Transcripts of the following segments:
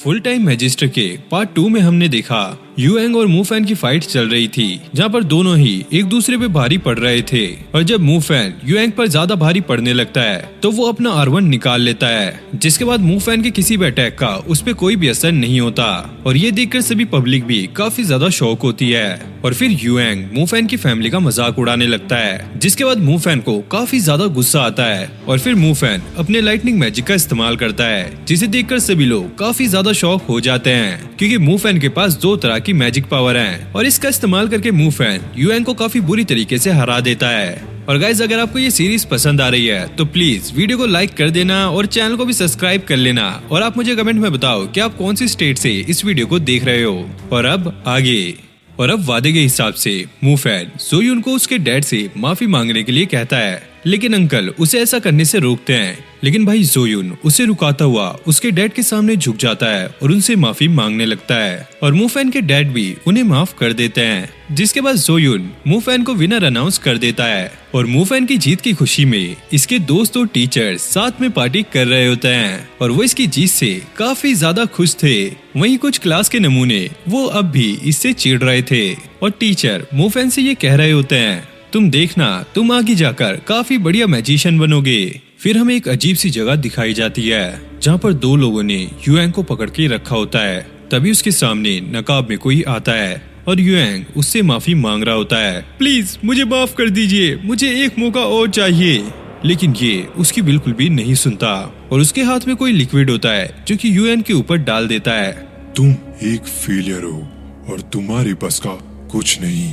Full time magister के part 2 में हमने देखा युएंग और मूफैन की फाइट चल रही थी, जहां पर दोनों ही एक दूसरे पे भारी पड़ रहे थे। और जब मूफैन युएंग पर ज्यादा भारी पड़ने लगता है तो वो अपना R1 निकाल लेता है, जिसके बाद मूफैन के किसी भी अटैक का उस पे कोई भी असर नहीं होता। और ये देखकर सभी पब्लिक भी काफी ज्यादा शॉक होती है। और फिर युएंग मूफैन की फैमिली का मजाक उड़ाने लगता है, जिसके बाद मूफैन को काफी ज्यादा गुस्सा आता है। और फिर मूफैन अपने लाइटनिंग मैजिक का इस्तेमाल करता है, जिसे देखकर सभी लोग काफी ज्यादा शॉक हो जाते हैं, क्योंकि मूफैन के पास 2 तरह की मैजिक पावर है और इसका इस्तेमाल करके मूफैन युएंग को काफी बुरी तरीके से हरा देता है। और गाइस, अगर आपको ये सीरीज पसंद आ रही है तो प्लीज वीडियो को लाइक कर देना और चैनल को भी सब्सक्राइब कर लेना। और आप मुझे कमेंट में बताओ कि आप कौन सी स्टेट से इस वीडियो को देख रहे हो। और अब आगे। और अब वादे के हिसाब से मूफैन सोयुन को उसके डैड से माफी मांगने के लिए कहता है, लेकिन अंकल उसे ऐसा करने से रोकते हैं। लेकिन भाई सोयुन उसे रुकाता हुआ उसके डैड के सामने झुक जाता है और उनसे माफी मांगने लगता है। और मूफैन के डैड भी उन्हें माफ कर देते हैं, जिसके बाद सोयुन मूफैन को विनर अनाउंस कर देता है। और मूफैन की जीत की खुशी में इसके दोस्त और टीचर साथ में पार्टी कर रहे होते हैं और वो इसकी जीत से काफी ज्यादा खुश थे। वहीं कुछ क्लास के नमूने वो अब भी इससे चिढ़ रहे थे और टीचर मूफैन से ये कह रहे होते हैं, तुम देखना, तुम आगे जाकर काफी बढ़िया मैजिशियन बनोगे। फिर हमें एक अजीब सी जगह दिखाई जाती है, जहाँ पर 2 लोगों ने युएंग को पकड़ के रखा होता है। तभी उसके सामने नकाब में कोई आता है और युएंग उससे माफी मांग रहा होता है, प्लीज मुझे माफ कर दीजिए, मुझे एक मौका और चाहिए। लेकिन ये उसकी बिल्कुल भी नहीं सुनता और उसके हाथ में कोई लिक्विड होता है जो कि युएंग के ऊपर डाल देता है। तुम एक फेलियर हो और तुम्हारे बस का कुछ नहीं।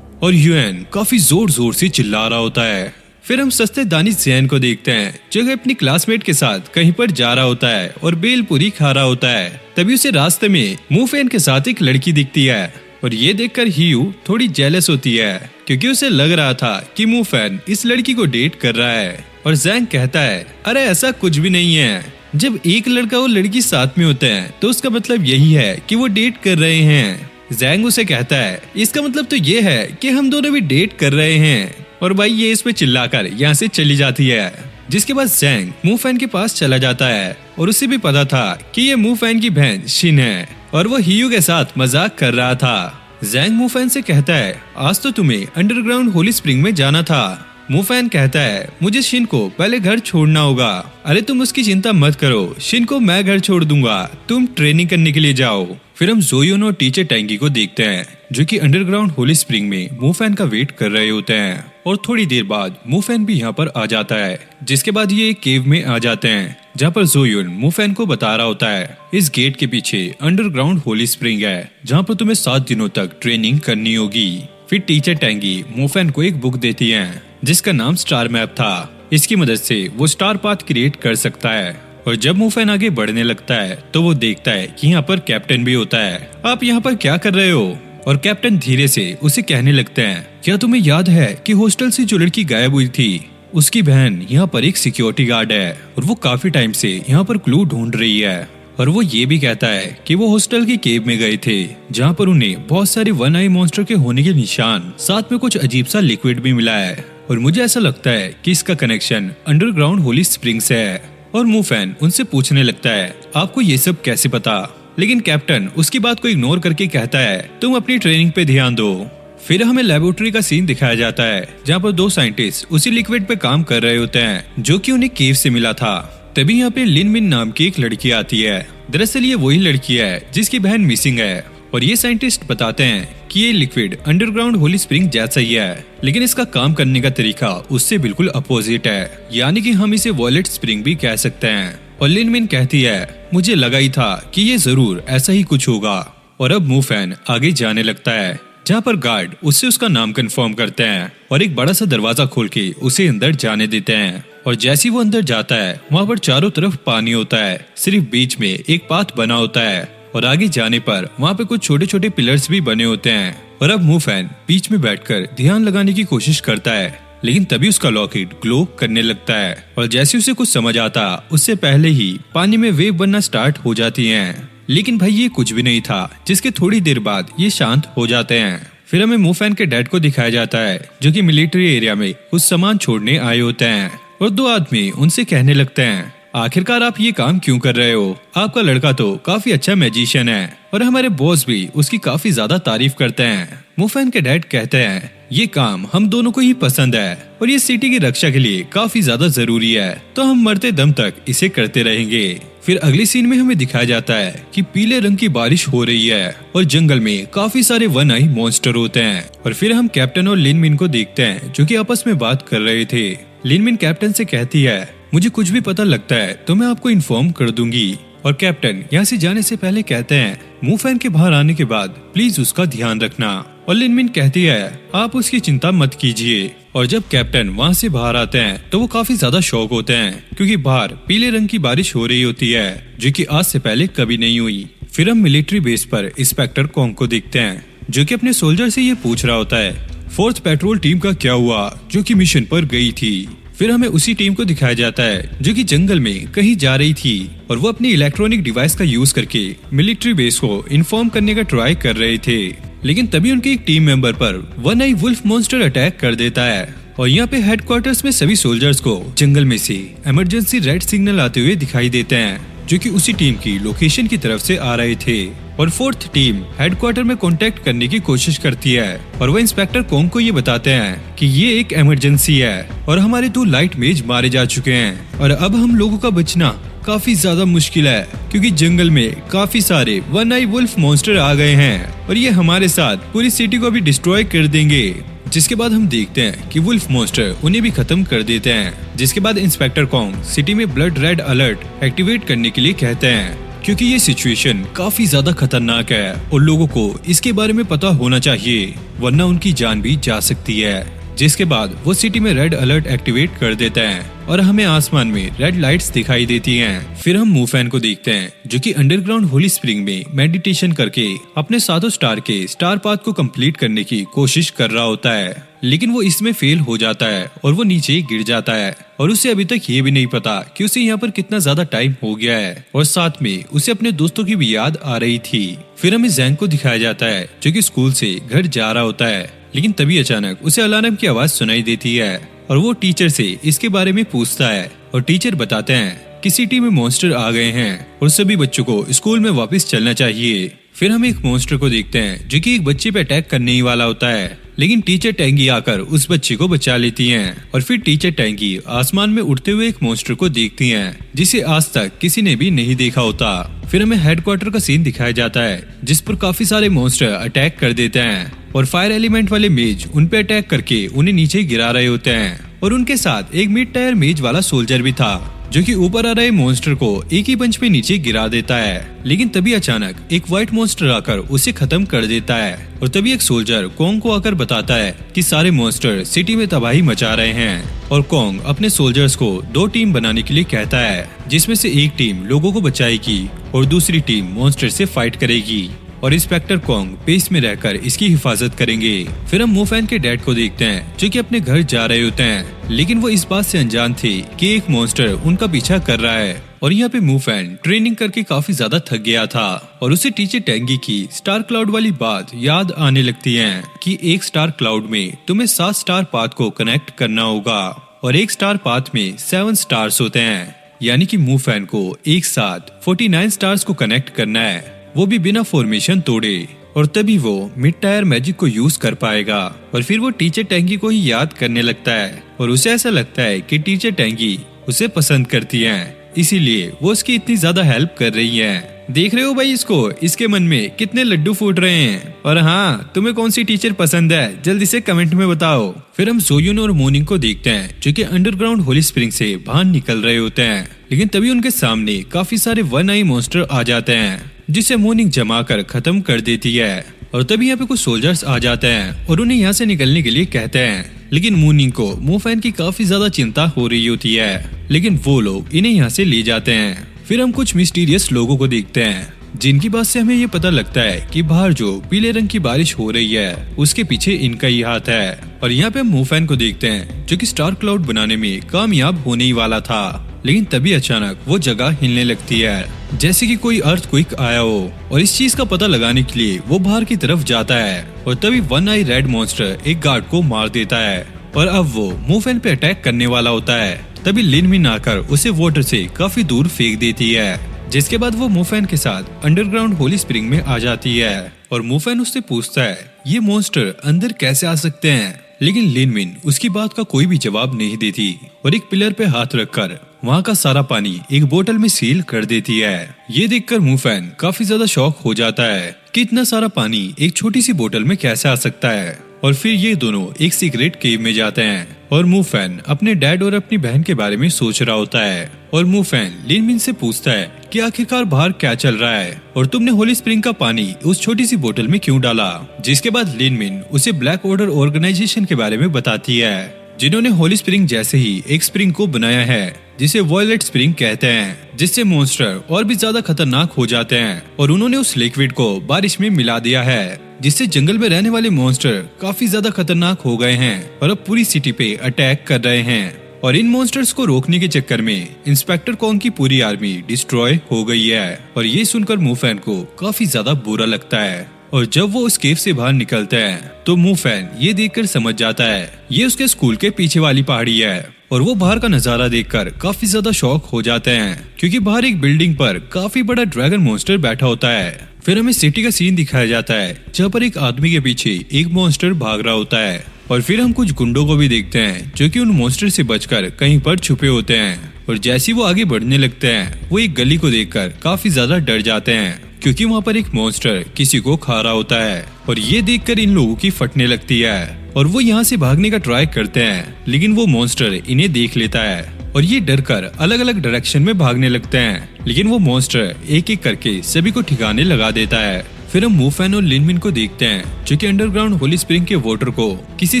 और युएंग काफी जोर जोर से चिल्ला रहा होता है। फिर हम सस्ते दानिश जैन को देखते हैं, जो अपनी क्लासमेट के साथ कहीं पर जा रहा होता है और बेलपूरी खा रहा होता है। तभी उसे रास्ते में मूफैन के साथ एक लड़की दिखती है और ये देखकर हियू थोड़ी जेलस होती है, क्योंकि उसे लग रहा था कि मूफैन इस लड़की को डेट कर रहा है। और जैंग कहता है, अरे ऐसा कुछ भी नहीं है, जब एक लड़का और लड़की साथ में होते हैं तो उसका मतलब यही है कि वो डेट कर रहे हैं। जैंग उसे कहता है, इसका मतलब तो ये है कि हम दोनों भी डेट कर रहे हैं। और भाई ये इस पे चिल्लाकर यहाँ से चली जाती है, जिसके बाद जैंग मूफैन के पास चला जाता है और उसे भी पता था कि ये मूफैन की बहन शिन है और वो हियू के साथ मजाक कर रहा था। जैंग मूफैन से कहता है, आज तो तुम्हें अंडरग्राउंड होली स्प्रिंग में जाना था। मूफैन कहता है, मुझे शिन को पहले घर छोड़ना होगा। अरे तुम उसकी चिंता मत करो, शिन को मैं घर छोड़ दूंगा, तुम ट्रेनिंग करने के लिए जाओ। फिर हम जोयुन और टीचर टैंगी को देखते हैं, जो कि अंडरग्राउंड होली स्प्रिंग में मूफैन का वेट कर रहे होते हैं। और थोड़ी देर बाद मूफैन भी यहाँ पर आ जाता है, जिसके बाद ये एक केव में आ जाते हैं, जहाँ पर जोयुन मूफैन को बता रहा होता है, इस गेट के पीछे अंडरग्राउंड होली स्प्रिंग है, जहाँ पर तुम्हें 7 दिनों तक ट्रेनिंग करनी होगी। फिर टीचर टैंगी मूफैन को एक बुक देती है, जिसका नाम स्टार मैप था। इसकी मदद से वो स्टार पाथ क्रिएट कर सकता है। और जब मूफैन आगे बढ़ने लगता है तो वो देखता है कि यहाँ पर कैप्टन भी होता है। आप यहाँ पर क्या कर रहे हो? और कैप्टन धीरे से उसे कहने लगते हैं, क्या तुम्हें याद है कि हॉस्टल से जो लड़की गायब हुई थी, उसकी बहन यहाँ पर एक सिक्योरिटी गार्ड है और वो काफी टाइम से यहाँ पर क्लू ढूंढ रही है। और वो ये भी कहता है कि वो हॉस्टल की केव में गए थे, जहाँ पर उन्हें बहुत सारे वन आई मॉन्स्टर के होने के निशान, साथ में कुछ अजीब सा लिक्विड भी मिला है। और मुझे ऐसा लगता है कि इसका कनेक्शन अंडरग्राउंड होली स्प्रिंग से है। और मूफैन उनसे पूछने लगता है, आपको ये सब कैसे पता? लेकिन कैप्टन उसकी बात को इग्नोर करके कहता है, तुम अपनी ट्रेनिंग पे ध्यान दो। फिर हमें लेबोरेटरी का सीन दिखाया जाता है, जहाँ पर 2 साइंटिस्ट उसी लिक्विड पे काम कर रहे होते हैं, जो कि उन्हें केव से मिला था। तभी यहाँ पे लिन मिन नाम की एक लड़की आती है। दरअसल ये वही लड़की है जिसकी बहन मिसिंग है। और ये साइंटिस्ट बताते हैं कि ये लिक्विड अंडरग्राउंड होली स्प्रिंग जैसा ही है, लेकिन इसका काम करने का तरीका उससे बिल्कुल अपोजिट है, यानी कि हम इसे वॉलेट स्प्रिंग भी कह सकते हैं। और लिन मिन कहती है, मुझे लगा ही था कि ये जरूर ऐसा ही कुछ होगा। और अब मूफैन आगे जाने लगता है, जहाँ पर गार्ड उससे उसका नाम कंफर्म करते हैं और एक बड़ा सा दरवाजा खोल के उसे अंदर जाने देते हैं। और जैसे वो अंदर जाता है, वहाँ पर चारों तरफ पानी होता है, सिर्फ बीच में एक पाथ बना होता है। और आगे जाने पर वहाँ पे कुछ छोटे छोटे पिलर्स भी बने होते हैं। और अब मूफैन बीच में बैठकर ध्यान लगाने की कोशिश करता है, लेकिन तभी उसका लॉकेट ग्लो करने लगता है। और जैसे उसे कुछ समझ आता, उससे पहले ही पानी में वेव बनना स्टार्ट हो जाती हैं। लेकिन भाई ये कुछ भी नहीं था, जिसके थोड़ी देर बाद ये शांत हो जाते हैं। फिर हमें मूफैन के डैड को दिखाया जाता है, जो कि मिलिट्री एरिया में कुछ सामान छोड़ने आए होते हैं। और 2 आदमी उनसे कहने लगते हैं, आखिरकार आप ये काम क्यों कर रहे हो? आपका लड़का तो काफी अच्छा मैजिशियन है और हमारे बॉस भी उसकी काफी ज्यादा तारीफ करते हैं। मुफैन के डैड कहते हैं ये काम हम दोनों को ही पसंद है और ये सिटी की रक्षा के लिए काफी ज्यादा जरूरी है, तो हम मरते दम तक इसे करते रहेंगे। फिर अगले सीन में हमें दिखाया जाता है कि पीले रंग की बारिश हो रही है और जंगल में काफी सारे वन आई मॉन्स्टर होते हैं। और फिर हम कैप्टन और लिन मिन को देखते हैं जो कि आपस में बात कर रहे थे। लिन मिन कैप्टन से कहती है मुझे कुछ भी पता लगता है तो मैं आपको इन्फॉर्म कर दूंगी। और कैप्टन यहाँ से जाने से पहले कहते हैं मुफैन के बाहर आने के बाद प्लीज उसका ध्यान रखना। और लिन मिन कहती है आप उसकी चिंता मत कीजिए। और जब कैप्टन वहाँ से बाहर आते हैं तो वो काफी ज्यादा शॉक होते हैं क्योंकि बाहर पीले रंग की बारिश हो रही होती है जो कि आज से पहले कभी नहीं हुई। फिर हम मिलिट्री बेस पर इंस्पेक्टर कॉन्ग को देखते हैं जो कि अपने सोल्जर से ये पूछ रहा होता है 4th पेट्रोल टीम का क्या हुआ जो कि मिशन पर गई थी। फिर हमें उसी टीम को दिखाया जाता है जो कि जंगल में कहीं जा रही थी और वो अपनी इलेक्ट्रॉनिक डिवाइस का यूज करके मिलिट्री बेस को इन्फॉर्म करने का ट्राई कर रहे थे। लेकिन तभी उनके एक टीम मेंबर पर वन आई वुल्फ मॉन्स्टर अटैक कर देता है और यहाँ पे हेडक्वार्टर्स में सभी सोल्जर्स को जंगल में से इमरजेंसी रेड सिग्नल आते हुए दिखाई देते हैं जो कि उसी टीम की लोकेशन की तरफ से आ रहे थे। और 4th टीम हेडक्वार्टर में कांटेक्ट करने की कोशिश करती है और वो इंस्पेक्टर कॉन्ग को ये बताते हैं कि ये एक इमरजेंसी है और हमारे 2 लाइट मेज मारे जा चुके हैं और अब हम लोगों का बचना काफी ज्यादा मुश्किल है क्योंकि जंगल में काफी सारे वन आई वुल्फ मॉन्स्टर आ गए हैं और ये हमारे साथ पूरी सिटी को भी डिस्ट्रॉय कर देंगे। जिसके बाद हम देखते हैं कि वुल्फ मॉन्स्टर उन्हें भी खत्म कर देते हैं। जिसके बाद इंस्पेक्टर कॉन्ग सिटी में ब्लड रेड अलर्ट एक्टिवेट करने के लिए कहते हैं क्योंकि ये सिचुएशन काफी ज्यादा खतरनाक है और लोगों को इसके बारे में पता होना चाहिए वरना उनकी जान भी जा सकती है। जिसके बाद वो सिटी में रेड अलर्ट एक्टिवेट कर देते हैं और हमें आसमान में रेड लाइट्स दिखाई देती हैं। फिर हम मुफैन को देखते हैं जो कि अंडरग्राउंड होली स्प्रिंग में मेडिटेशन करके अपने 7 स्टार के स्टार पाथ को कंप्लीट करने की कोशिश कर रहा होता है, लेकिन वो इसमें फेल हो जाता है और वो नीचे गिर जाता है और उसे अभी तक ये भी नहीं पता कि उसे यहाँ पर कितना ज्यादा टाइम हो गया है और साथ में उसे अपने दोस्तों की भी याद आ रही थी। फिर हमें जैंग को दिखाया जाता है जो कि स्कूल से घर जा रहा होता है, लेकिन तभी अचानक उसे अलार्म की आवाज सुनाई देती है और वो टीचर से इसके बारे में पूछता है और टीचर बताते हैं कि सिटी में मॉन्स्टर आ गए हैं और सभी बच्चों को स्कूल में वापस चलना चाहिए। फिर हम एक मॉन्स्टर को देखते हैं जो कि एक बच्चे पे अटैक करने ही वाला होता है, लेकिन टीचर टैंगी आकर उस बच्चे को बचा लेती हैं और फिर टीचर टैंगी आसमान में उड़ते हुए एक मॉन्स्टर को देखती हैं जिसे आज तक किसी ने भी नहीं देखा होता। फिर हमें हेडक्वार्टर का सीन दिखाया जाता है जिस पर काफी सारे मॉन्स्टर अटैक कर देते हैं और फायर एलिमेंट वाले मेज उन पे अटैक करके उन्हें नीचे गिरा रहे होते हैं और उनके साथ एक मिड टायर मेज वाला सोल्जर भी था जो कि ऊपर आ रहे मॉन्स्टर को एक ही पंच में नीचे गिरा देता है। लेकिन तभी अचानक एक व्हाइट मॉन्स्टर आकर उसे खत्म कर देता है और तभी एक सोल्जर कॉन्ग को आकर बताता है कि सारे मॉन्स्टर सिटी में तबाही मचा रहे हैं और कॉन्ग अपने सोल्जर्स को 2 टीम बनाने के लिए कहता है जिसमें से एक टीम लोगों को बचाएगी और दूसरी टीम मॉन्स्टर से फाइट करेगी और इंस्पेक्टर कॉन्ग बेस में रहकर इसकी हिफाजत करेंगे। फिर हम मुफैन के डैड को देखते हैं जो कि अपने घर जा रहे होते हैं, लेकिन वो इस बात से अनजान थे कि एक मॉन्स्टर उनका पीछा कर रहा है और यहाँ पे मुफैन ट्रेनिंग करके काफी ज्यादा थक गया था और उसे टीचर टैंगी की स्टार क्लाउड वाली बात याद आने लगती है कि एक स्टार क्लाउड में तुम्हें 7 स्टार पाथ को कनेक्ट करना होगा और एक स्टार पाथ में 7 स्टार्स होते हैं, यानी कि मुफैन को एक साथ 49 स्टार्स को कनेक्ट करना है, वो भी बिना फॉर्मेशन तोड़े, और तभी वो मिड टायर मैजिक को यूज कर पाएगा। और फिर वो टीचर टैंगी को ही याद करने लगता है और उसे ऐसा लगता है कि टीचर टैंगी उसे पसंद करती हैं, इसीलिए वो उसकी इतनी ज्यादा हेल्प कर रही है। देख रहे हो भाई इसको, इसके मन में कितने लड्डू फूट रहे हैं। और हाँ, तुम्हें कौन सी टीचर पसंद है जल्दी से कमेंट में बताओ। फिर हम सोयून और मोर्निंग को देखते हैं जो कि अंडरग्राउंड होली स्प्रिंग से बाहर निकल रहे होते हैं, लेकिन तभी उनके सामने काफी सारे वन आई मॉन्स्टर आ जाते हैं जिसे मोर्निंग जमा कर खत्म कर देती है। और तभी यहाँ पे कुछ सोल्जर्स आ जाते हैं और उन्हें यहाँ से निकलने के लिए कहते हैं, लेकिन मोर्निंग को मुफैन की काफी ज्यादा चिंता हो रही होती है, लेकिन वो लोग इन्हें यहाँ से ले जाते हैं। फिर हम कुछ मिस्टीरियस लोगों को देखते हैं जिनकी बात से हमें ये पता लगता है कि बाहर जो पीले रंग की बारिश हो रही है उसके पीछे इनका ही हाथ है। और यहाँ पे हम मुफैन को देखते हैं जो कि स्टार क्लाउड बनाने में कामयाब होने ही वाला था, लेकिन तभी अचानक वो जगह हिलने लगती है जैसे कि कोई अर्थक्वेक आया हो, और इस चीज का पता लगाने के लिए वो बाहर की तरफ जाता है और तभी वन आई रेड मॉन्स्टर एक गार्ड को मार देता है और अब वो मुफैन पे अटैक करने वाला होता है। तभी लिन मिन आकर उसे वाटर से काफी दूर फेंक देती है, जिसके बाद वो मूफैन के साथ अंडरग्राउंड होली स्प्रिंग में आ जाती है और मूफैन उससे पूछता है ये मॉन्स्टर अंदर कैसे आ सकते हैं, लेकिन लिन मिन उसकी बात का कोई भी जवाब नहीं देती और एक पिलर पे हाथ रखकर वहाँ का सारा पानी एक बोतल में सील कर देती है। ये देखकर मूफैन काफी ज्यादा शॉक हो जाता है कि इतना सारा पानी एक छोटी सी बोतल में कैसे आ सकता है। और फिर ये दोनों एक सीक्रेट केव में जाते हैं और मूफैन अपने डैड और अपनी बहन के बारे में सोच रहा होता है और मूफैन लिन मिन से पूछता है कि आखिरकार बाहर क्या चल रहा है और तुमने होली स्प्रिंग का पानी उस छोटी सी बोतल में क्यों डाला। जिसके बाद लिन मिन उसे ब्लैक ऑर्डर ऑर्गेनाइजेशन के बारे में बताती है, जिन्होंने होली स्प्रिंग जैसे ही एक स्प्रिंग को बनाया है जिसे वॉयलेट स्प्रिंग कहते हैं, जिससे मॉन्स्टर और भी ज्यादा खतरनाक हो जाते हैं। और उन्होंने उस लिक्विड को बारिश में मिला दिया है, जिससे जंगल में रहने वाले मॉन्स्टर काफी ज्यादा खतरनाक हो गए हैं और अब पूरी सिटी पे अटैक कर रहे हैं। और इन मॉन्स्टर्स को रोकने के चक्कर में इंस्पेक्टर कॉन्ग की पूरी आर्मी डिस्ट्रॉय हो गई है। और ये सुनकर मूफैन को काफी ज्यादा बुरा लगता है और जब वो उस केव से बाहर निकलते हैं तो मूफैन ये देखकर समझ जाता है ये उसके स्कूल के पीछे वाली पहाड़ी है। और वो बाहर का नजारा देखकर काफी ज्यादा शॉक हो जाते हैं क्योंकि बाहर एक बिल्डिंग पर काफी बड़ा ड्रैगन मॉन्स्टर बैठा होता है। फिर हमें सिटी का सीन दिखाया जाता है जहाँ पर एक आदमी के पीछे एक मॉन्स्टर भाग रहा होता है और फिर हम कुछ गुंडों को भी देखते हैं जो कि उन मॉन्स्टर से बचकर कहीं पर छुपे होते हैं। और जैसे वो आगे बढ़ने लगते हैं वो एक गली को देखकर काफी ज्यादा डर जाते हैं क्योंकि वहाँ पर एक मॉन्स्टर किसी को खा रहा होता है। और ये देखकर इन लोगों की फटने लगती है और वो यहाँ से भागने का ट्राई करते हैं, लेकिन वो मॉन्स्टर इन्हें देख लेता है और ये डर कर अलग अलग डायरेक्शन में भागने लगते हैं, लेकिन वो मॉन्स्टर एक एक करके सभी को ठिकाने लगा देता है। फिर हम मूफैन और लिन मिन को देखते हैं जो कि अंडरग्राउंड होली स्प्रिंग के वाटर को किसी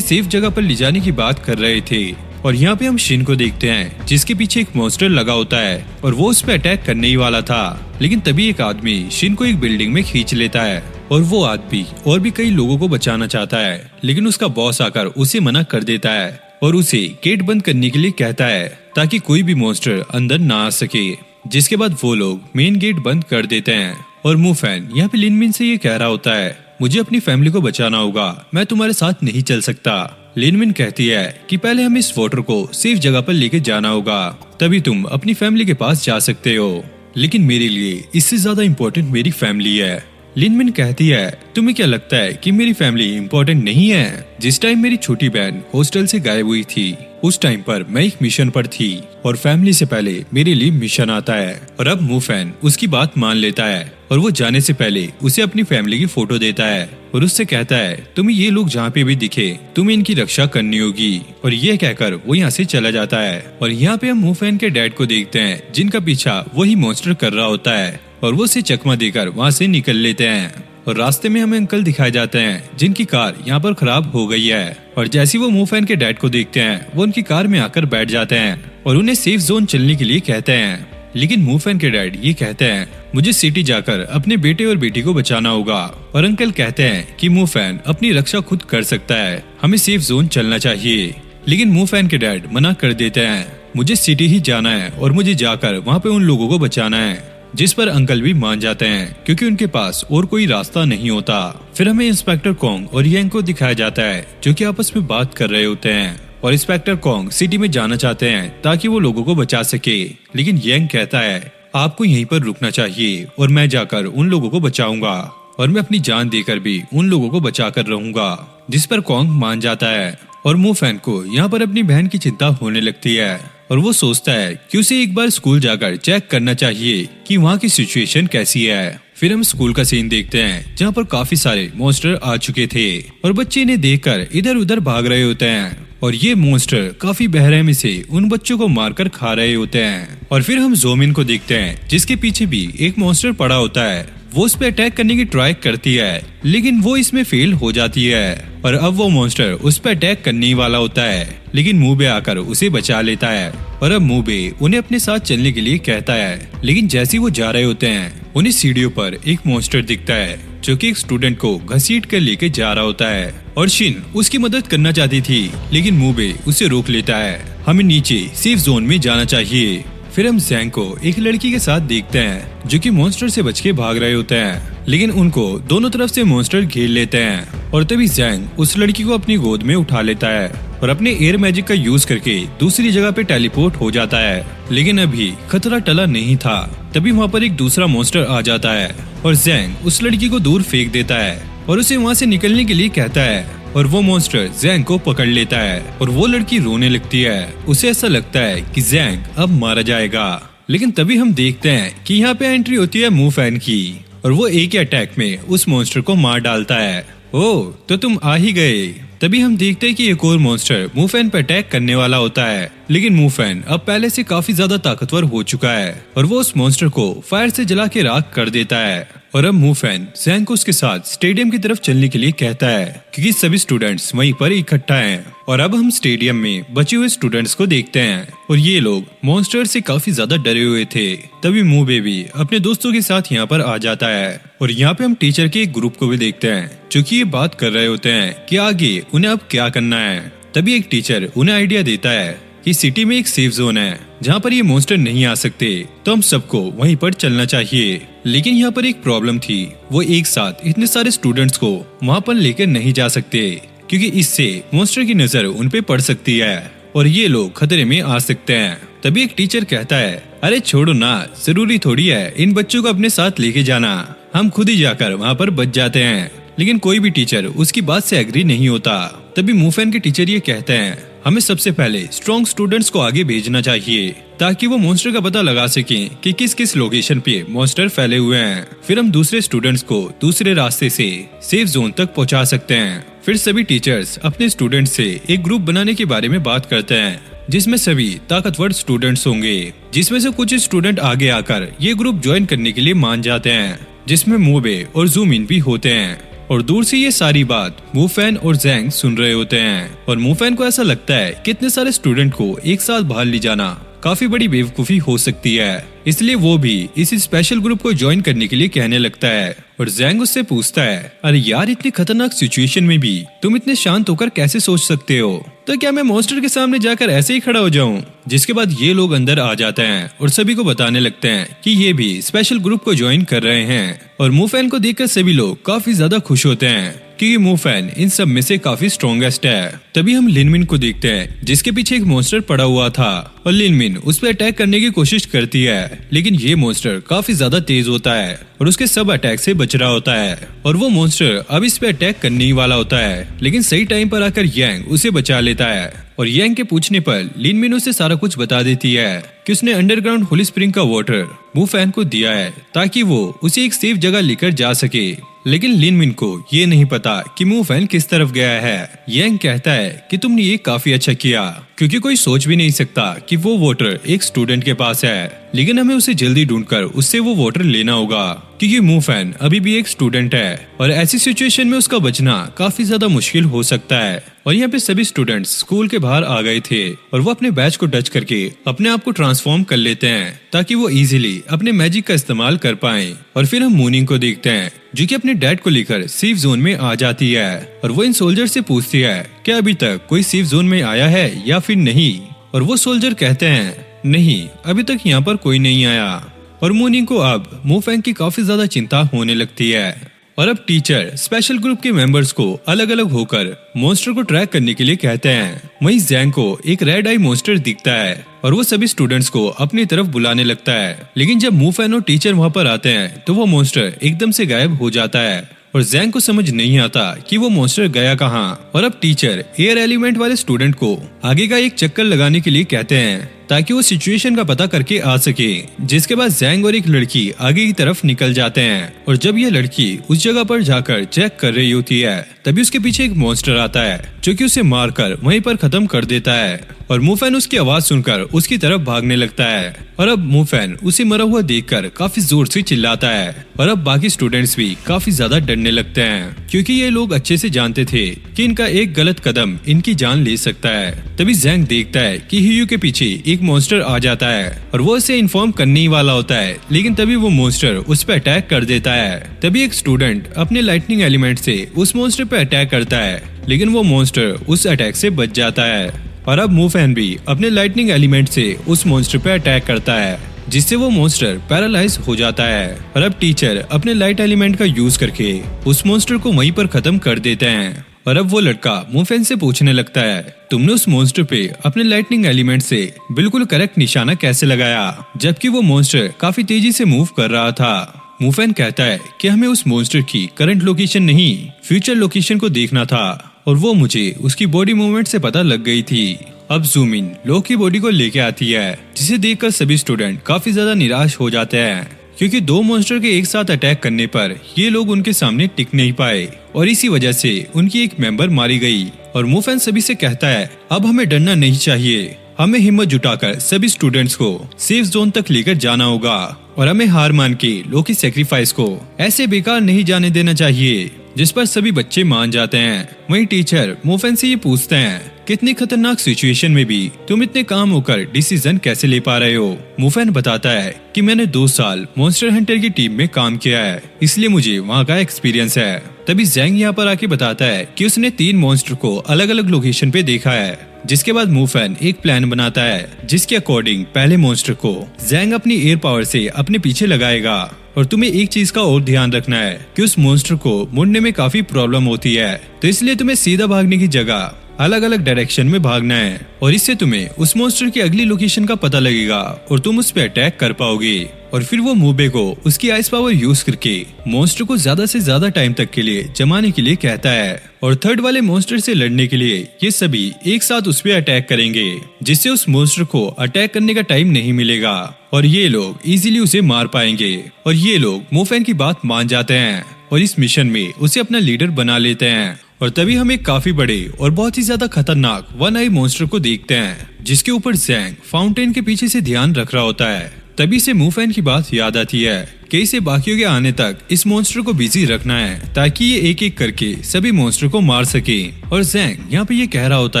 सेफ जगह पर ले जाने की बात कर रहे थे। और यहाँ पे हम शिन को देखते हैं जिसके पीछे एक मॉन्स्टर लगा होता है और वो उस पर अटैक करने ही वाला था, लेकिन तभी एक आदमी शिन को एक बिल्डिंग में खींच लेता है और वो आदमी और भी कई लोगों को बचाना चाहता है, लेकिन उसका बॉस आकर उसे मना कर देता है और उसे गेट बंद करने के लिए कहता है ताकि कोई भी मॉन्स्टर अंदर ना आ सके। जिसके बाद वो लोग मेन गेट बंद कर देते हैं और मूफैन यहाँ पे लिन मिन से ये कह रहा होता है मुझे अपनी फैमिली को बचाना होगा, मैं तुम्हारे साथ नहीं चल सकता। लिन मिन कहती है कि पहले हमें इस वाटर को सेफ जगह पर लेके जाना होगा, तभी तुम अपनी फैमिली के पास जा सकते हो, लेकिन मेरे लिए इससे ज्यादा इम्पोर्टेंट मेरी फैमिली है। लिन मिन कहती है तुम्हें क्या लगता है कि मेरी फैमिली इम्पोर्टेंट नहीं है? जिस टाइम मेरी छोटी बहन हॉस्टल से गायब हुई थी उस टाइम पर मैं एक मिशन पर थी और फैमिली से पहले मेरे लिए मिशन आता है। और अब मूफैन उसकी बात मान लेता है और वो जाने से पहले उसे अपनी फैमिली की फोटो देता है और उससे कहता है तुम्हें ये लोग जहाँ पे भी दिखे तुम्हें इनकी रक्षा करनी होगी। और ये कहकर वो यहाँ से चला जाता है। और यहाँ पे हम मूफैन के डैड को देखते हैं जिनका पीछा वही मॉन्स्टर कर रहा होता है और वो उसे चकमा देकर वहाँ से निकल लेते हैं। और रास्ते में हमें अंकल दिखाए जाते हैं जिनकी कार यहाँ पर खराब हो गई है और जैसे वो मूफैन के डैड को देखते हैं वो उनकी कार में आकर बैठ जाते हैं और उन्हें सेफ जोन चलने के लिए कहते हैं। लेकिन मूफैन के डैड ये कहते हैं मुझे सिटी जाकर अपने बेटे और बेटी को बचाना होगा और अंकल कहते हैं कि मूफैन अपनी रक्षा खुद कर सकता है, हमें सेफ जोन चलना चाहिए। लेकिन मूफैन के डैड मना कर देते हैं मुझे सिटी ही जाना है और मुझे जाकर वहाँ पे उन लोगों को बचाना है, जिस पर अंकल भी मान जाते हैं क्योंकि उनके पास और कोई रास्ता नहीं होता। फिर हमें इंस्पेक्टर कॉन्ग और यांग को दिखाया जाता है जो कि आपस में बात कर रहे होते हैं और इंस्पेक्टर कॉन्ग सिटी में जाना चाहते हैं ताकि वो लोगों को बचा सके, लेकिन यांग कहता है आपको यहीं पर रुकना चाहिए और मैं जाकर उन लोगों को बचाऊंगा और मैं अपनी जान देकर भी उन लोगों को बचा कर रहूंगा। जिस पर कॉन्ग मान जाता है और मूफैन को यहाँ पर अपनी बहन की चिंता होने लगती है और वो सोचता है कि उसे एक बार स्कूल जाकर चेक करना चाहिए कि वहाँ की सिचुएशन कैसी है। फिर हम स्कूल का सीन देखते हैं जहाँ पर काफी सारे मॉन्स्टर आ चुके थे और बच्चे इन्हें देखकर इधर उधर भाग रहे होते हैं और ये मॉन्स्टर काफी बेरहमी से उन बच्चों को मारकर खा रहे होते हैं। और फिर हम जोमिन को देखते हैं जिसके पीछे भी एक मॉन्स्टर पड़ा होता है, वो उस पे अटैक करने की ट्राई करती है लेकिन वो इसमें फेल हो जाती है और अब वो मॉन्स्टर उस पे अटैक करने ही वाला होता है, लेकिन मूबे आकर उसे बचा लेता है और अब मूबे उन्हें अपने साथ चलने के लिए कहता है। लेकिन जैसे वो जा रहे होते हैं उन्हें सीढ़ियों पर एक मॉन्स्टर दिखता है जो कि एक स्टूडेंट को घसीट कर लेके जा रहा होता है और शिन उसकी मदद करना चाहती थी लेकिन मूबे उसे रोक लेता है, हमें नीचे सेफ जोन में जाना चाहिए। फिर हम जैंग को एक लड़की के साथ देखते हैं जो कि मॉन्स्टर से बच के भाग रहे होते हैं लेकिन उनको दोनों तरफ से मॉन्स्टर घेर लेते हैं और तभी ज़ैंग उस लड़की को अपनी गोद में उठा लेता है और अपने एयर मैजिक का यूज करके दूसरी जगह पे टेलीपोर्ट हो जाता है। लेकिन अभी खतरा टला नहीं था, तभी वहाँ पर एक दूसरा मॉन्स्टर आ जाता है और ज़ैंग उस लड़की को दूर फेंक देता है और उसे वहाँ से निकलने के लिए कहता है और वो मॉन्स्टर ज़ैंग को पकड़ लेता है और वो लड़की रोने लगती है। उसे ऐसा लगता है कि ज़ैंग अब मारा जाएगा। लेकिन तभी हम देखते हैं कि यहाँ पे एंट्री होती है मूफैन की और वो एक ही अटैक में उस मॉन्स्टर को मार डालता है। ओह, तो तुम आ ही गए। तभी हम देखते हैं कि एक और मॉन्स्टर मूफैन पर अटैक करने वाला होता है, लेकिन मूफैन अब पहले से काफी ज्यादा ताकतवर हो चुका है और वो उस मॉन्स्टर को फायर से जला के राख कर देता है। और अब मूफैन ज़ैंग को उसके साथ स्टेडियम की तरफ चलने के लिए कहता है क्योंकि सभी स्टूडेंट्स वहीं पर इकट्ठा हैं। और अब हम स्टेडियम में बचे हुए स्टूडेंट्स को देखते हैं और ये लोग मॉन्स्टर से काफी ज्यादा डरे हुए थे। तभी मू बेबी अपने दोस्तों के साथ यहाँ पर आ जाता है और यहाँ पे हम टीचर के एक ग्रुप को भी देखते हैं जो कि ये बात कर रहे होते हैं कि आगे उन्हें अब क्या करना है। तभी एक टीचर उन्हें आइडिया देता है कि सिटी में एक सेफ जोन है जहाँ पर ये मॉन्स्टर नहीं आ सकते, तो हम सबको वहीं पर चलना चाहिए। लेकिन यहाँ पर एक प्रॉब्लम थी, वो एक साथ इतने सारे स्टूडेंट्स को वहाँ पर लेकर नहीं जा सकते क्योंकि इससे मॉन्स्टर की नजर उन पे पड़ सकती है और ये लोग खतरे में आ सकते हैं। तभी एक टीचर कहता है, अरे छोड़ो ना, जरूरी थोड़ी है इन बच्चों को अपने साथ लेके जाना, हम खुद ही जाकर वहाँ पर बच जाते हैं। लेकिन कोई भी टीचर उसकी बात से एग्री नहीं होता। तभी मूफैन के टीचर ये कहते हैं, हमें सबसे पहले स्ट्रॉन्ग स्टूडेंट्स को आगे भेजना चाहिए ताकि वो मॉन्स्टर का पता लगा सकें कि किस किस लोकेशन पे मॉन्स्टर फैले हुए हैं। फिर हम दूसरे स्टूडेंट्स को दूसरे रास्ते से सेफ जोन तक पहुंचा सकते हैं। फिर सभी टीचर्स अपने स्टूडेंट्स से एक ग्रुप बनाने के बारे में बात करते हैं जिसमें सभी ताकतवर स्टूडेंट्स होंगे, जिसमें से कुछ स्टूडेंट आगे आकर ये ग्रुप ज्वाइन करने के लिए मान जाते हैं, जिसमें मोबे और जूमिन भी होते हैं। और दूर से ये सारी बात मूफैन और ज़ैंग सुन रहे होते हैं और मूफैन को ऐसा लगता है कि इतने सारे स्टूडेंट को एक साथ बाहर ले जाना काफी बड़ी बेवकूफी हो सकती है, इसलिए वो भी इस स्पेशल ग्रुप को ज्वाइन करने के लिए कहने लगता है। और ज़ैंग उससे पूछता है, अरे यार, इतनी खतरनाक सिचुएशन में भी तुम इतने शांत होकर कैसे सोच सकते हो? तो क्या मैं मॉन्स्टर के सामने जाकर ऐसे ही खड़ा हो जाऊं? जिसके बाद ये लोग अंदर आ जाते हैं और सभी को बताने लगते हैं कि ये भी स्पेशल ग्रुप को ज्वाइन कर रहे हैं। और मूफैन को देखकर सभी लोग काफी ज्यादा खुश होते हैं क्योंकि मूफैन इन सब में से काफी स्ट्रॉन्गेस्ट है। तभी हम लिनमिन को देखते हैं जिसके पीछे एक मॉन्स्टर पड़ा हुआ था और लिनमिन उस पर अटैक करने की कोशिश करती है, लेकिन ये मॉन्स्टर काफी ज्यादा तेज होता है और उसके सब अटैक से बच रहा होता है और वो मॉन्स्टर अब इस पे अटैक करने ही वाला होता है। लेकिन सही टाइम पर आकर यांग उसे बचा लेता है और यांग के पूछने पर लिनमिन उसे सारा कुछ बता देती है कि उसने अंडरग्राउंड होली स्प्रिंग का वाटर मूफैन को दिया है ताकि वो उसे एक सेफ जगह लेकर जा सके। लेकिन लिनमिन को ये नहीं पता कि मूफैन किस तरफ गया है। यांग कहता है कि तुमने ये काफी अच्छा किया क्योंकि कोई सोच भी नहीं सकता कि वो वाटर एक स्टूडेंट के पास है, लेकिन हमें उसे जल्दी ढूंढकर उससे वो वाटर लेना होगा क्योंकि मूफैन अभी भी एक स्टूडेंट है और ऐसी सिचुएशन में उसका बचना काफी ज्यादा मुश्किल हो सकता है। और यहाँ पे सभी स्टूडेंट्स स्कूल के बाहर आ गए थे और वो अपने बैच को टच करके अपने आप को ट्रांसफॉर्म कर लेते हैं ताकि वो इजीली अपने मैजिक का इस्तेमाल कर पाएं। और फिर हम मूनिंग को देखते हैं जो कि अपने डैड को लेकर सेफ जोन में आ जाती है और वो इन सोल्जर से पूछती है क्या अभी तक कोई सेफ जोन में आया है या फिर नहीं। और वो सोल्जर कहते हैं नहीं, अभी तक यहाँ पर कोई नहीं आया। और मूनिंग को अब मूफैन की काफी ज्यादा चिंता होने लगती है और अब टीचर स्पेशल ग्रुप के मेंबर्स को अलग अलग होकर मॉन्स्टर को ट्रैक करने के लिए कहते हैं। वहीं ज़ैंग को एक रेड आई मॉन्स्टर दिखता है और वो सभी स्टूडेंट्स को अपनी तरफ बुलाने लगता है, लेकिन जब मूफैन और टीचर वहाँ पर आते हैं तो वो मॉन्स्टर एकदम से गायब हो जाता है और ज़ैंग को समझ नहीं आता कि वो मॉन्स्टर गया कहाँ। और अब टीचर एयर एलिमेंट वाले स्टूडेंट को आगे का एक चक्कर लगाने के लिए कहते हैं ताकि वो सिचुएशन का पता करके आ सके, जिसके बाद ज़ैंग और एक लड़की आगे की तरफ निकल जाते हैं। और जब ये लड़की उस जगह पर जाकर चेक कर रही होती है तभी उसके पीछे एक मॉन्स्टर आता है जो कि उसे मारकर वहीं पर खत्म कर देता है और मूफैन उसकी आवाज सुनकर उसकी तरफ भागने लगता है। और अब मूफैन उसे मरा हुआ देखकर काफी जोर से चिल्लाता है और अब बाकी स्टूडेंट्स भी काफी ज्यादा डरने लगते हैं क्योंकि ये लोग अच्छे से जानते थे कि इनका एक गलत कदम इनकी जान ले सकता है। तभी ज़ैंग देखता है कि हियू के पीछे एक मॉन्स्टर आ जाता है और वो उसे इन्फॉर्म करने ही वाला होता है, लेकिन तभी वो मॉन्स्टर उस पर अटैक कर देता है। तभी एक स्टूडेंट अपने लाइटनिंग एलिमेंट से उस मॉन्स्टर पर अटैक करता है, लेकिन वो मॉन्स्टर उस अटैक से बच जाता है। और अब मूफैन भी अपने लाइटनिंग एलिमेंट से उस मॉन्स्टर पर अटैक करता है, जिससे वो मॉन्स्टर पैरालाइज हो जाता है। और अब टीचर अपने लाइट एलिमेंट का यूज करके उस मॉन्स्टर को वहीं पर खत्म कर देते हैं। और अब वो लड़का मूफेन से पूछने लगता है, तुमने उस मॉन्स्टर पे अपने लाइटनिंग एलिमेंट से बिल्कुल करेक्ट निशाना कैसे लगाया, जबकि वो मॉन्स्टर काफी तेजी से मूव कर रहा था। मूफेन कहता है कि हमें उस मॉन्स्टर की करंट लोकेशन नहीं, फ्यूचर लोकेशन को देखना था, और वो मुझे उसकी बॉडी मूवमेंट से पता लग गई थी। अब जूम इन लो की बॉडी को लेके आती है, जिसे देखकर सभी स्टूडेंट काफी ज्यादा निराश हो जाते हैं, क्योंकि दो मॉन्स्टर के एक साथ अटैक करने पर ये लोग उनके सामने टिक नहीं पाए और इसी वजह से उनकी एक मेंबर मारी गई। और मूफेन सभी से कहता है, अब हमें डरना नहीं चाहिए, हमें हिम्मत जुटाकर सभी स्टूडेंट्स को सेफ जोन तक लेकर जाना होगा और हमें हार मान के लो की सेक्रीफाइस को ऐसे बेकार नहीं जाने देना चाहिए। जिस पर सभी बच्चे मान जाते हैं। वहीं टीचर मूफेन से ये पूछते हैं, कितनी खतरनाक सिचुएशन में भी तुम इतने काम होकर डिसीजन कैसे ले पा रहे हो। मूफेन बताता है कि मैंने 2 साल मॉन्स्टर हंटर की टीम में काम किया है, इसलिए मुझे वहाँ का एक्सपीरियंस है। तभी जैंग यहाँ पर आके बताता है कि उसने 3 मॉन्स्टर को अलग अलग लोकेशन पे देखा है। जिसके बाद मूफेन एक प्लान बनाता है, जिसके अकॉर्डिंग पहले मॉन्स्टर को जैंग अपनी एयर पावर से अपने पीछे लगाएगा। और तुम्हें एक चीज का और ध्यान रखना है कि उस मॉन्स्टर को मुड़ने में काफी प्रॉब्लम होती है, तो इसलिए तुम्हें सीधा भागने की जगह अलग अलग डायरेक्शन में भागना है और इससे तुम्हें उस मॉन्स्टर की अगली लोकेशन का पता लगेगा और तुम उस पर अटैक कर पाओगे। और फिर वो मूबे को उसकी आइस पावर यूज करके मॉन्स्टर को ज्यादा से ज्यादा टाइम तक के लिए जमाने के लिए कहता है। और थर्ड वाले मॉन्स्टर से लड़ने के लिए ये सभी एक साथ उस पर अटैक करेंगे, जिससे उस मॉन्स्टर को अटैक करने का टाइम नहीं मिलेगा और ये लोग इजीली उसे मार पाएंगे। और ये लोग मूफेन की बात मान जाते हैं और इस मिशन में उसे अपना लीडर बना लेते हैं। और तभी हम एक काफी बड़े और बहुत ही ज्यादा खतरनाक वन आई मॉन्स्टर को देखते हैं, जिसके ऊपर जैंग फाउंटेन के पीछे से ध्यान रख रहा होता है। तभी से मूफेन की बात याद आती है कि इसे बाकियों के आने तक इस मॉन्स्टर को बिजी रखना है, ताकि ये एक एक करके सभी मॉन्स्टर को मार सके। और जैंग यहाँ पे ये कह रहा होता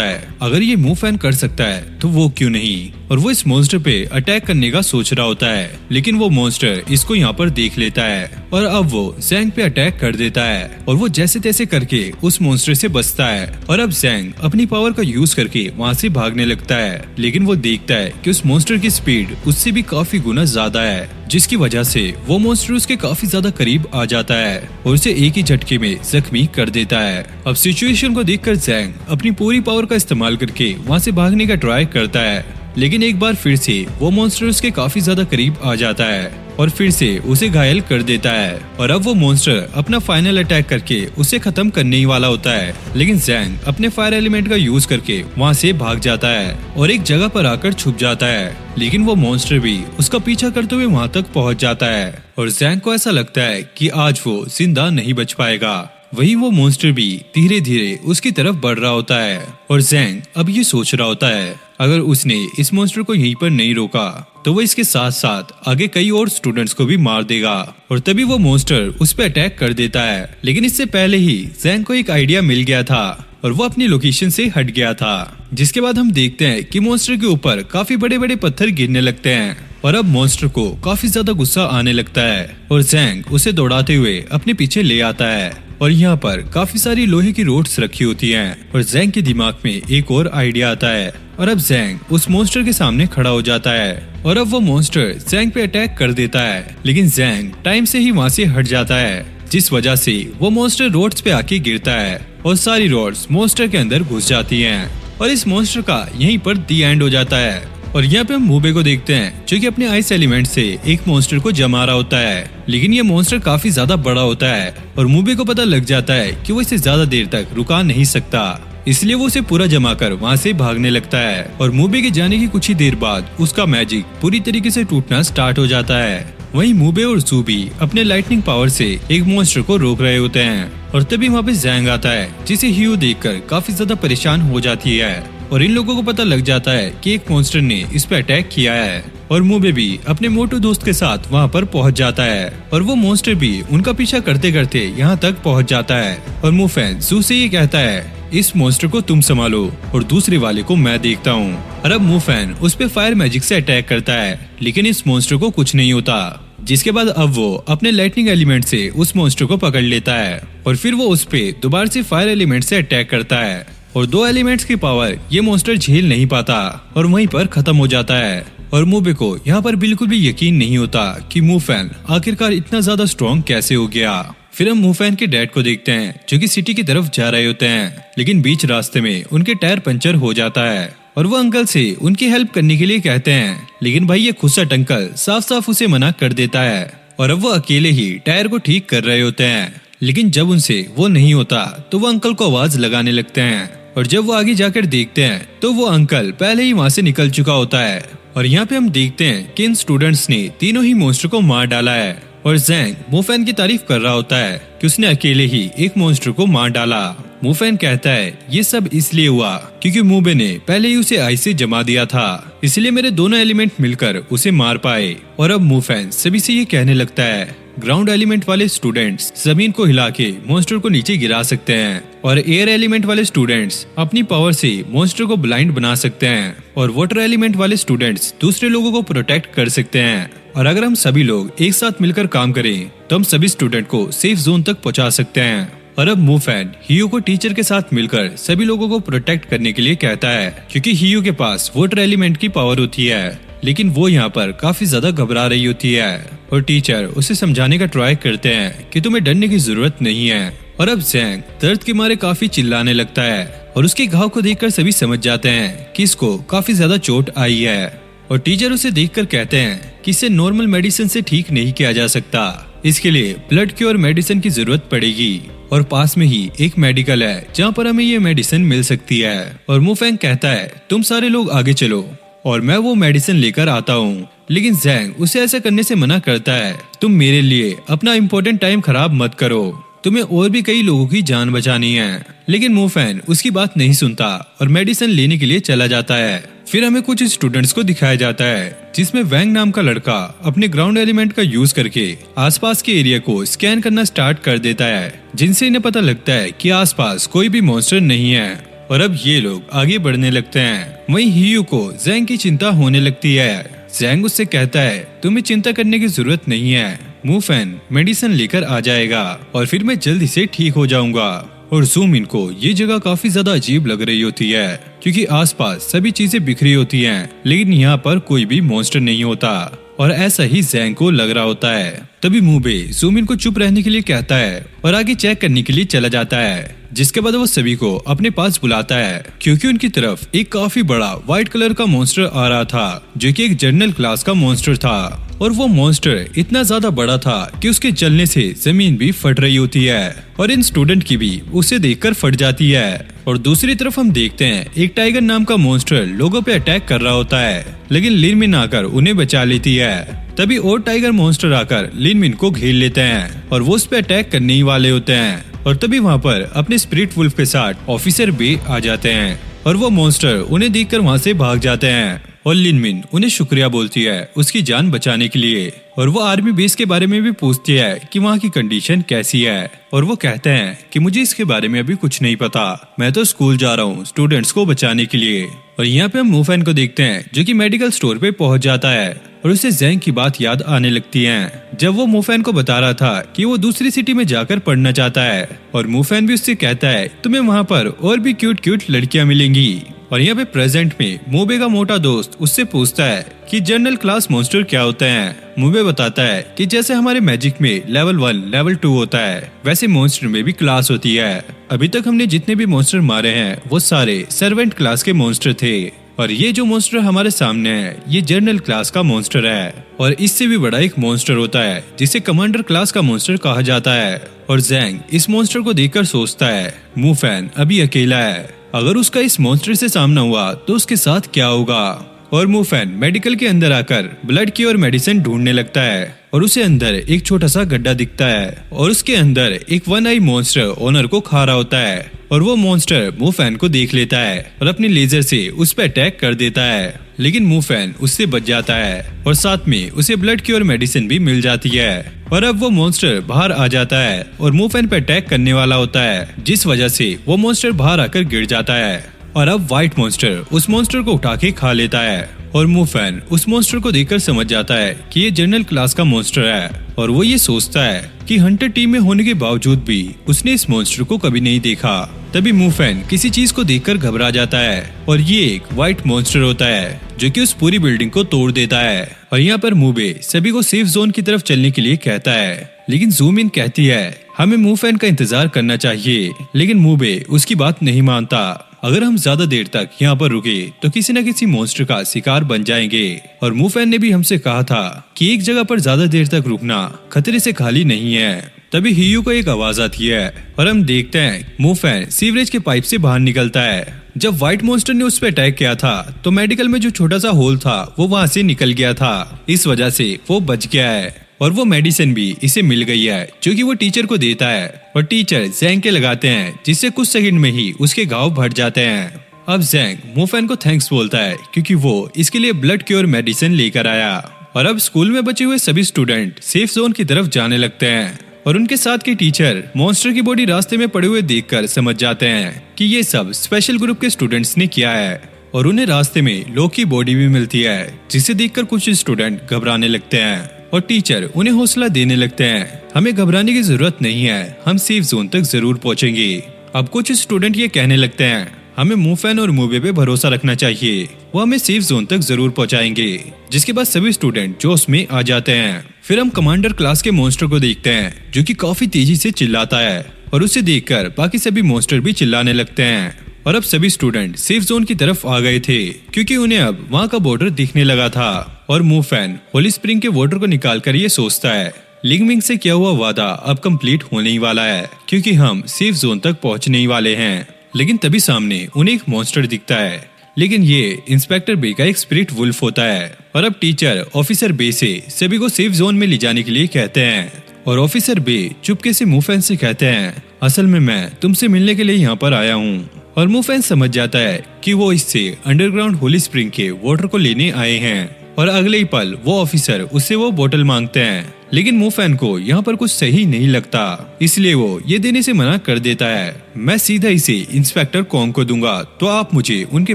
है, अगर ये मूफेन कर सकता है तो वो क्यों नहीं। और वो इस मॉन्स्टर पे अटैक करने का सोच रहा होता है, लेकिन वो मॉन्स्टर इसको यहाँ पर देख लेता है और अब वो जैंग पे अटैक कर देता है और वो जैसे तैसे करके उस मॉन्स्टर से बचता है। और अब जैंग अपनी पावर का यूज करके वहाँ से भागने लगता है, लेकिन वो देखता है कि उस मॉन्स्टर की स्पीड उससे भी काफी गुना ज्यादा है, जिसकी वजह से वो मॉन्स्टर उसके काफी ज्यादा करीब आ जाता है और उसे एक ही झटके में जख्मी कर देता है। अब सिचुएशन को देखकर जैंग अपनी पूरी पावर का इस्तेमाल करके वहाँ से भागने का ट्राई करता है, लेकिन एक बार फिर से वो मॉन्स्टर उसके काफी ज्यादा करीब आ जाता है और फिर से उसे घायल कर देता है। और अब वो मॉन्स्टर अपना फाइनल अटैक करके उसे खत्म करने ही वाला होता है, लेकिन जैंग अपने फायर एलिमेंट का यूज करके वहाँ से भाग जाता है और एक जगह पर आकर छुप जाता है। लेकिन वो मॉन्स्टर भी उसका पीछा करते हुए वहाँ तक पहुँच जाता है और जैंग को ऐसा लगता है कि आज वो जिंदा नहीं बच पाएगा। वहीं वो मॉन्स्टर भी धीरे धीरे उसकी तरफ बढ़ रहा होता है और जैंग अब ये सोच रहा होता है, अगर उसने इस मॉन्स्टर को यहीं पर नहीं रोका तो वो इसके साथ साथ आगे कई और स्टूडेंट्स को भी मार देगा। और तभी वो मॉन्स्टर उस पर अटैक कर देता है, लेकिन इससे पहले ही जैंग को एक आइडिया मिल गया था और वो अपनी लोकेशन से हट गया था। जिसके बाद हम देखते हैं कि मॉन्स्टर के ऊपर काफी बड़े बड़े पत्थर गिरने लगते हैं और अब मॉन्स्टर को काफी ज्यादा गुस्सा आने लगता है और जैंग उसे दौड़ाते हुए अपने पीछे ले आता है। और यहाँ पर काफी सारी लोहे की रोड्स रखी होती हैं और जैंग के दिमाग में एक और आइडिया आता है और अब जैंग उस मॉन्स्टर के सामने खड़ा हो जाता है और अब वो मॉन्स्टर जैंग पे अटैक कर देता है, लेकिन जैंग टाइम से ही वहाँ से हट जाता है, जिस वजह से वो मॉन्स्टर रोड्स पे आके गिरता है और सारी रोड्स मॉन्स्टर के अंदर घुस जाती हैं और इस मॉन्स्टर का यहीं पर दी एंड हो जाता है। और यहाँ पे हम मूबे को देखते हैं जो कि अपने आइस एलिमेंट से एक मॉन्स्टर को जमा रहा होता है, लेकिन ये मॉन्स्टर काफी ज्यादा बड़ा होता है और मूबे को पता लग जाता है कि वो इसे ज्यादा देर तक रुका नहीं सकता, इसलिए वो उसे पूरा जमा कर वहाँ से भागने लगता है। और मूबे के जाने की कुछ ही देर बाद उसका मैजिक पूरी तरीके से टूटना स्टार्ट हो जाता है। वहीं मूबे और सूबी अपने लाइटनिंग पावर से एक मॉन्स्टर को रोक रहे होते हैं और तभी वहाँ पे जैंग आता है, जिसे ह्यू देखकर काफी ज्यादा परेशान हो जाती है और इन लोगों को पता लग जाता है कि एक मॉन्स्टर ने इस पे अटैक किया है। और मूबे भी अपने मोटू दोस्त के साथ वहाँ पर पहुँच जाता है और वो मॉन्स्टर भी उनका पीछा करते करते यहाँ तक पहुँच जाता है। और मूफेन जू से ये कहता है, इस मॉन्स्टर को तुम संभालो और दूसरे वाले को मैं देखता हूँ। और अब मूफेन उस पे फायर मैजिक से अटैक करता है, लेकिन इस मॉन्स्टर को कुछ नहीं होता। जिसके बाद अब वो अपने लाइटनिंग एलिमेंट से उस मॉन्स्टर को पकड़ लेता है और फिर वो उस पे दोबारा से फायर एलिमेंट से अटैक करता है और 2 एलिमेंट्स की पावर ये मॉन्स्टर झेल नहीं पाता और वहीं पर खत्म हो जाता है। और मूबे को यहाँ पर बिल्कुल भी यकीन नहीं होता कि मूफैन आखिरकार इतना ज्यादा स्ट्रॉन्ग कैसे हो गया। फिर हम मूफैन के डैड को देखते हैं जो कि सिटी की तरफ जा रहे होते हैं, लेकिन बीच रास्ते में उनके टायर पंचर हो जाता है और वो अंकल से उनकी हेल्प करने के लिए कहते हैं, लेकिन भाई ये खुसट अंकल साफ साफ उसे मना कर देता है और अब वो अकेले ही टायर को ठीक कर रहे होते हैं। लेकिन जब उनसे वो नहीं होता तो वो अंकल को आवाज लगाने लगते हैं और जब वो आगे जाकर देखते हैं तो वो अंकल पहले ही वहाँ से निकल चुका होता है। और यहाँ पे हम देखते हैं कि इन स्टूडेंट्स ने तीनों ही मॉन्स्टर को मार डाला है और जैंग मूफैन की तारीफ कर रहा होता है कि उसने अकेले ही एक मॉन्स्टर को मार डाला। मूफैन कहता है ये सब इसलिए हुआ क्योंकि मूबे ने पहले ही उसे आइस से जमा दिया था, इसलिए मेरे दोनों एलिमेंट मिलकर उसे मार पाए। और अब मूफैन सभी से ये कहने लगता है ग्राउंड एलिमेंट वाले स्टूडेंट्स जमीन को हिला के मॉन्स्टर को नीचे गिरा सकते हैं और एयर एलिमेंट वाले स्टूडेंट्स अपनी पावर से मॉन्स्टर को ब्लाइंड बना सकते हैं और वाटर एलिमेंट वाले स्टूडेंट्स दूसरे लोगों को प्रोटेक्ट कर सकते हैं। और अगर हम सभी लोग एक साथ मिलकर काम करें तो हम सभी स्टूडेंट को सेफ जोन तक पहुंचा सकते हैं। और अब मूफैन हियो को टीचर के साथ मिलकर सभी लोगों को प्रोटेक्ट करने के लिए कहता है क्योंकि हियो के पास वाटर एलिमेंट की पावर होती है, लेकिन वो यहाँ पर काफी ज्यादा घबरा रही होती है और टीचर उसे समझाने का ट्राई करते हैं कि तुम्हें डरने की जरूरत नहीं है। और अब जैंग दर्द के मारे काफी चिल्लाने लगता है और उसके घाव को देखकर सभी समझ जाते हैं कि इसको काफी ज्यादा चोट आई है और टीचर उसे देखकर कहते हैं कि इसे नॉर्मल मेडिसिन से ठीक नहीं किया जा सकता, इसके लिए ब्लड क्योर मेडिसिन की जरूरत पड़ेगी और पास में ही एक मेडिकल है जहाँ पर हमें ये मेडिसिन मिल सकती है। और मूफैंग कहता है तुम सारे लोग आगे चलो और मैं वो मेडिसिन लेकर आता हूँ, लेकिन जैंग उसे ऐसा करने से मना करता है तुम मेरे लिए अपना इम्पोर्टेंट टाइम खराब मत करो, तुम्हें और भी कई लोगों की जान बचानी है। लेकिन मूफैन उसकी बात नहीं सुनता और मेडिसिन लेने के लिए चला जाता है। फिर हमें कुछ स्टूडेंट्स को दिखाया जाता है जिसमें वैंग नाम का लड़का अपने ग्राउंड एलिमेंट का यूज करके आसपास के एरिया को स्कैन करना स्टार्ट कर देता है, जिनसे इन्हें पता लगता है कि आसपास कोई भी मॉन्स्टर नहीं है। और अब ये लोग आगे बढ़ने लगते हैं। वहीं हियो को जैंग की चिंता होने लगती है। जैंग उससे कहता है तुम्हें चिंता करने की जरूरत नहीं है, मूफैन मेडिसिन लेकर आ जाएगा और फिर मैं जल्दी से ठीक हो जाऊंगा। और जूम इन को ये जगह काफी ज्यादा अजीब लग रही होती है क्योंकि आसपास सभी चीजें बिखरी होती हैं, लेकिन यहाँ पर कोई भी मॉन्स्टर नहीं होता और ऐसा ही जैंग को लग रहा होता है। तभी मूबे जूम इन को चुप रहने के लिए कहता है और आगे चेक करने के लिए चला जाता है, जिसके बाद वो सभी को अपने पास बुलाता है क्योंकि उनकी तरफ एक काफी बड़ा व्हाइट कलर का मॉन्स्टर आ रहा था जो कि एक जनरल क्लास का मॉन्स्टर था। और वो मॉन्स्टर इतना ज्यादा बड़ा था कि उसके जलने से जमीन भी फट रही होती है और इन स्टूडेंट की भी उसे देखकर फट जाती है। और दूसरी तरफ हम देखते हैं एक टाइगर नाम का मॉन्स्टर लोगों पे अटैक कर रहा होता है, लेकिन लिनमिन आकर उन्हें बचा लेती है। तभी और टाइगर मॉन्स्टर आकर लिनमिन को घेर लेते हैं और वो उस पे अटैक करने ही वाले होते हैं। और तभी वहाँ पर अपने स्पिरिट वुल्फ के साथ ऑफिसर बे आ जाते हैं और वो मॉन्स्टर उन्हें देखकर वहाँ से भाग जाते हैं और लिनमिन उन्हें शुक्रिया बोलती है उसकी जान बचाने के लिए। और वो आर्मी बेस के बारे में भी पूछती है कि वहाँ की कंडीशन कैसी है और वो कहते हैं कि मुझे इसके बारे में अभी कुछ नहीं पता, मैं तो स्कूल जा रहा हूँ स्टूडेंट्स को बचाने के लिए। और यहाँ पे हम मूफैन को देखते हैं जो कि मेडिकल स्टोर पे पहुंच जाता है और उसे जैंग की बात याद आने लगती है जब वो मूफैन को बता रहा था कि वो दूसरी सिटी में जाकर पढ़ना चाहता है। और मूफैन भी उससे कहता है तुम्हें वहाँ पर और भी क्यूट क्यूट लड़कियां मिलेंगी। और यहाँ पे प्रेजेंट में मूबे का मोटा दोस्त उससे पूछता है कि जनरल क्लास मॉन्स्टर क्या होते हैं। मूबे बताता है कि जैसे हमारे मैजिक में लेवल 1 लेवल 2 होता है वैसे मॉन्स्टर में भी क्लास होती है। अभी तक हमने जितने भी मॉन्स्टर मारे हैं वो सारे सर्वेंट क्लास के मॉन्स्टर थे और ये जो मॉन्स्टर हमारे सामने है ये जनरल क्लास का मॉन्स्टर है और इससे भी बड़ा एक मॉन्स्टर होता है जिसे कमांडर क्लास का मॉन्स्टर कहा जाता है। और जैंग इस मॉन्स्टर को देखकर सोचता है मूफैन अभी अकेला है, अगर उसका इस मॉन्स्टर से सामना हुआ तो उसके साथ क्या होगा। और मूफैन मेडिकल के अंदर आकर ब्लड की और मेडिसिन ढूंढने लगता है और उसे अंदर एक छोटा सा गड्ढा दिखता है और उसके अंदर एक वन आई मॉन्स्टर ओनर को खा रहा होता है और वो मॉन्स्टर मूफैन को देख लेता है और अपने लेजर से उस पर अटैक कर देता है, लेकिन मूफैन उससे बच जाता है और साथ में उसे ब्लड की और मेडिसिन भी मिल जाती है। और अब वो मॉन्स्टर बाहर आ जाता है और मूफैन पे अटैक करने वाला होता है, जिस वजह से वो मॉन्स्टर बाहर आकर गिर जाता है। और अब व्हाइट मॉन्स्टर उस मॉन्स्टर को उठा के खा लेता है और मूफैन उस मॉन्स्टर को देखकर समझ जाता है कि ये जनरल क्लास का मॉन्स्टर है और वो ये सोचता है कि हंटर टीम में होने के बावजूद भी उसने इस मॉन्स्टर को कभी नहीं देखा। तभी मूफैन किसी चीज को देखकर घबरा जाता है और ये एक व्हाइट मॉन्स्टर होता है जो कि उस पूरी बिल्डिंग को तोड़ देता है। और यहाँ पर मूबे सभी को सेफ जोन की तरफ चलने के लिए कहता है, लेकिन जूम इन कहती है हमें मूफैन का इंतजार करना चाहिए, लेकिन मूबे उसकी बात नहीं मानता। अगर हम ज्यादा देर तक यहाँ पर रुके तो किसी न किसी मॉन्स्टर का शिकार बन जाएंगे और मूफैन ने भी हमसे कहा था कि एक जगह पर ज्यादा देर तक रुकना खतरे से खाली नहीं है। तभी हियू को एक आवाज आती है और हम देखते हैं मूफैन सीवरेज के पाइप से बाहर निकलता है। जब व्हाइट मॉन्स्टर ने उस पर अटैक किया था तो मेडिकल में जो छोटा सा होल था वो वहाँ से निकल गया था, इस वजह से वो बच गया है और वो मेडिसिन भी इसे मिल गई है जो कि वो टीचर को देता है और टीचर जैंग के लगाते हैं जिससे कुछ सेकंड में ही उसके घाव भर जाते हैं। अब जैंग मूफैन को थैंक्स बोलता है क्योंकि वो इसके लिए ब्लड क्योर मेडिसिन लेकर आया। और अब स्कूल में बचे हुए सभी स्टूडेंट सेफ जोन की तरफ जाने लगते हैं और उनके साथ के टीचर मॉन्स्टर की बॉडी रास्ते में पड़े हुए देखकर समझ जाते हैं कि ये सब स्पेशल ग्रुप के स्टूडेंट्स ने किया है और उन्हें रास्ते में लोग की बॉडी भी मिलती है जिसे देखकर कुछ स्टूडेंट घबराने लगते हैं और टीचर उन्हें हौसला देने लगते हैं, हमें घबराने की जरूरत नहीं है, हम सेफ जोन तक जरूर पहुंचेंगे। अब कुछ स्टूडेंट ये कहने लगते हैं हमें मूफैन और मूबे पे भरोसा रखना चाहिए, वो हमें सेफ जोन तक जरूर पहुंचाएंगे। जिसके बाद सभी स्टूडेंट जोश में आ जाते हैं। फिर हम कमांडर क्लास के मॉन्स्टर को देखते हैं जो कि काफी तेजी से चिल्लाता है और उसे देखकर बाकी सभी मॉन्स्टर भी चिल्लाने लगते हैं। और अब सभी स्टूडेंट सेफ जोन की तरफ आ गए थे क्योंकि उन्हें अब वहाँ का बॉर्डर दिखने लगा था और मूफैन होली स्प्रिंग के वाटर को निकालकर ये सोचता है लिंगमिंग से किया हुआ वादा अब कंप्लीट होने ही वाला है क्योंकि हम सेफ जोन तक पहुंचने ही वाले हैं। लेकिन तभी सामने उन्हें एक मॉन्स्टर दिखता है, लेकिन ये इंस्पेक्टर बे का एक स्पिरिट वुल्फ होता है। और अब टीचर ऑफिसर बे से सभी को सेफ जोन में ले जाने के लिए कहते हैं और ऑफिसर बे चुपके से मूफैन से कहते हैं असल में मैं तुमसे मिलने के लिए यहाँ पर आया हूँ। और मूफैन समझ जाता है कि वो इससे अंडरग्राउंड होली स्प्रिंग के वाटर को लेने आए हैं और अगले ही पल वो ऑफिसर उससे वो बोतल मांगते हैं, लेकिन मूफैन को यहाँ पर कुछ सही नहीं लगता, इसलिए वो ये देने से मना कर देता है। मैं सीधा इसे इंस्पेक्टर कॉन्ग को दूंगा तो आप मुझे उनके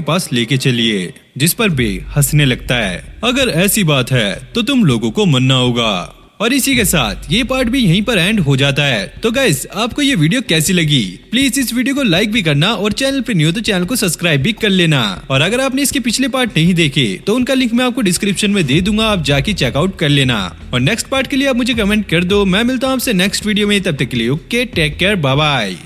पास लेके चलिए। जिस पर बे हंसने लगता है, अगर ऐसी बात है तो तुम लोगों को मानना होगा। और इसी के साथ ये पार्ट भी यहीं पर एंड हो जाता है। तो गाइस आपको ये वीडियो कैसी लगी, प्लीज इस वीडियो को लाइक भी करना और चैनल पे न्यू हो तो चैनल को सब्सक्राइब भी कर लेना। और अगर आपने इसके पिछले पार्ट नहीं देखे तो उनका लिंक मैं आपको डिस्क्रिप्शन में दे दूंगा, आप जाके चेकआउट कर लेना। और नेक्स्ट पार्ट के लिए आप मुझे कमेंट कर दो। मैं मिलता हूँ आपसे नेक्स्ट वीडियो में, तब तक के लिए okay take care bye bye.